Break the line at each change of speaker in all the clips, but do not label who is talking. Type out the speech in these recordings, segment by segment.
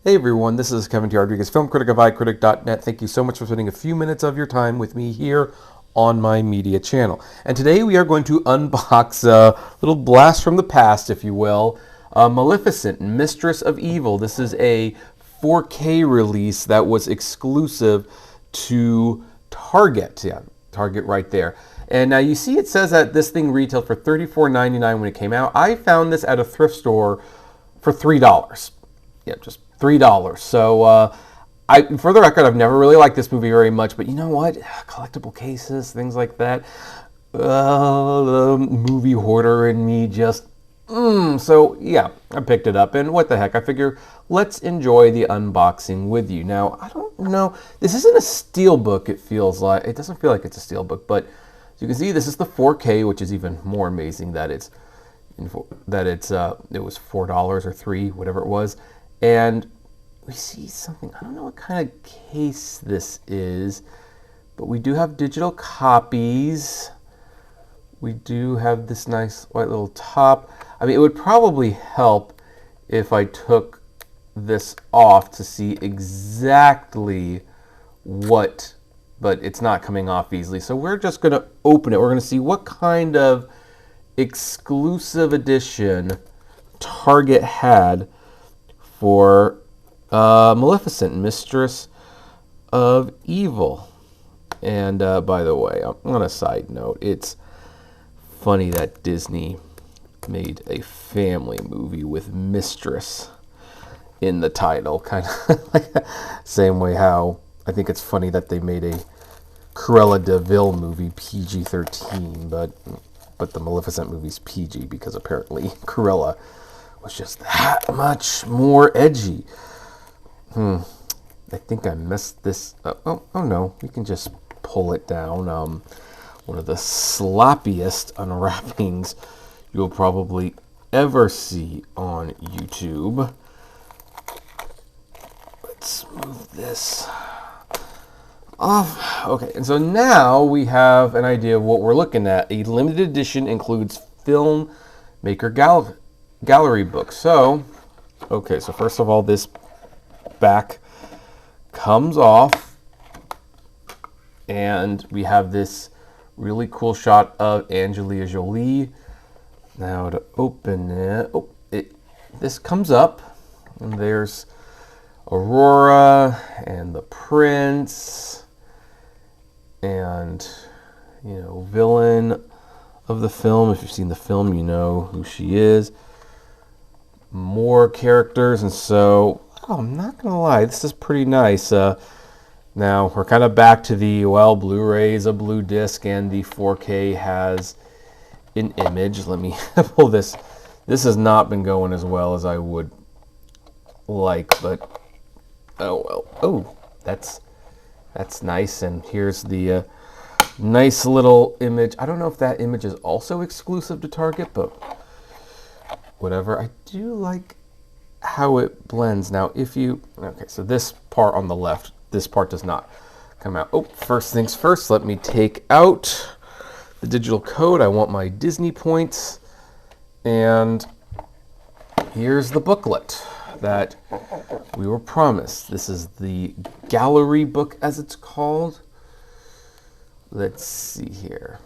Hey everyone, this is Kevin T. Rodriguez, film critic of iCritic.net. Thank you so much for spending a few minutes of your time with me here on my media channel. And today we are going to unbox a little blast from the past, if you will, Maleficent, Mistress of Evil. This is a 4K release that was exclusive to Target. Yeah, Target right there. And now you see it says that this thing retailed for $34.99 when it came out. I found this at a thrift store for $3. Yeah, just $3. So, for the record, I've never really liked this movie very much, but you know what? Collectible cases, things like that. The movie hoarder in me just, So, yeah, I picked it up, and what the heck? I figure let's enjoy the unboxing with you. Now, I don't know. This isn't a steelbook, it feels like. It doesn't feel like it's a steelbook, but as you can see, this is the 4K, which is even more amazing that it was $4 or $3, whatever it was. And we see something, I don't know what kind of case this is, but we do have digital copies. We do have this nice white little top. I mean, it would probably help if I took this off to see exactly what, but it's not coming off easily. So we're just going to open it. We're going to see what kind of exclusive edition Target had for Maleficent, Mistress of Evil. And by the way, on a side note, it's funny that Disney made a family movie with Mistress in the title. Kind of like same way how I think it's funny that they made a Cruella de Vil movie PG-13, but the Maleficent movie's PG because apparently Cruella was just that much more edgy. I think I messed this up. Oh no, we can just pull it down. One of the sloppiest unwrappings you'll probably ever see on YouTube. Let's move this off. Okay, and so now we have an idea of what we're looking at. A limited edition includes filmmaker gallery book. So, okay, so first of all, this back comes off, and we have this really cool shot of Angelina Jolie. Now to open it, this comes up, and there's Aurora and the Prince, and villain of the film. If you've seen the film, you know who she is. More characters, and so I'm not gonna lie, this is pretty nice. Now we're kind of back to the Blu-ray is a blue disc and the 4K has an image. Let me pull this. This has not been going as well as I would like, but oh well. Oh, that's nice. And here's the nice little image. I don't know if that image is also exclusive to Target, but whatever. I do like how it blends. Now, okay, so this part on the left, this part does not come out. Oh, first things first, let me take out the digital code. I want my Disney points. And here's the booklet that we were promised. This is the gallery book, as it's called. Let's see here.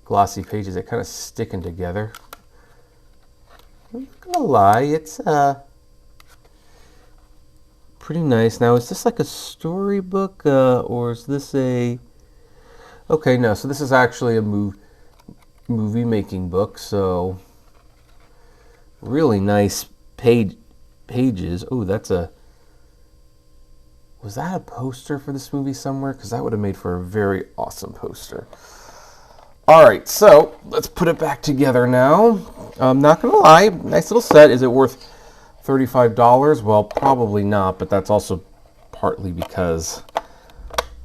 Glossy pages, they're kind of sticking together. I'm not gonna lie, it's pretty nice. Now, is this like a storybook, or is this a... Okay, no, so this is actually a movie making book, so really nice pages. Oh, that's a... Was that a poster for this movie somewhere? Because that would have made for a very awesome poster. All right, so let's put it back together now. I'm not going to lie, nice little set. Is it worth $35? Well, probably not, but that's also partly because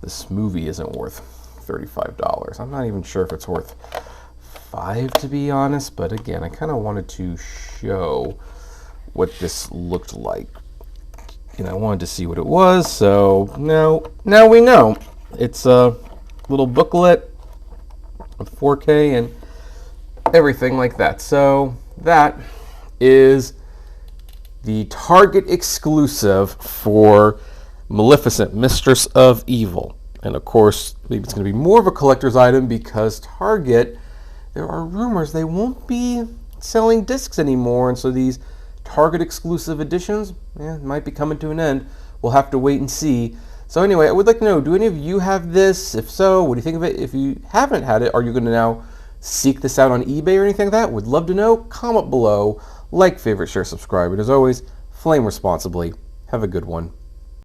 this movie isn't worth $35. I'm not even sure if it's worth $5, to be honest, but again, I kind of wanted to show what this looked like. And I wanted to see what it was, so now we know. It's a little booklet with 4K and everything like that. So that is the Target exclusive for Maleficent, Mistress of Evil. And of course, maybe it's going to be more of a collector's item because Target, there are rumors they won't be selling discs anymore, and so these Target exclusive editions might be coming to an end. We'll have to wait and see. So anyway, I would like to know, do any of you have this? If so, what do you think of it? If you haven't had it, are you going to now seek this out on eBay or anything like that? Would love to know. Comment below. Like, favorite, share, subscribe. And as always, flame responsibly. Have a good one.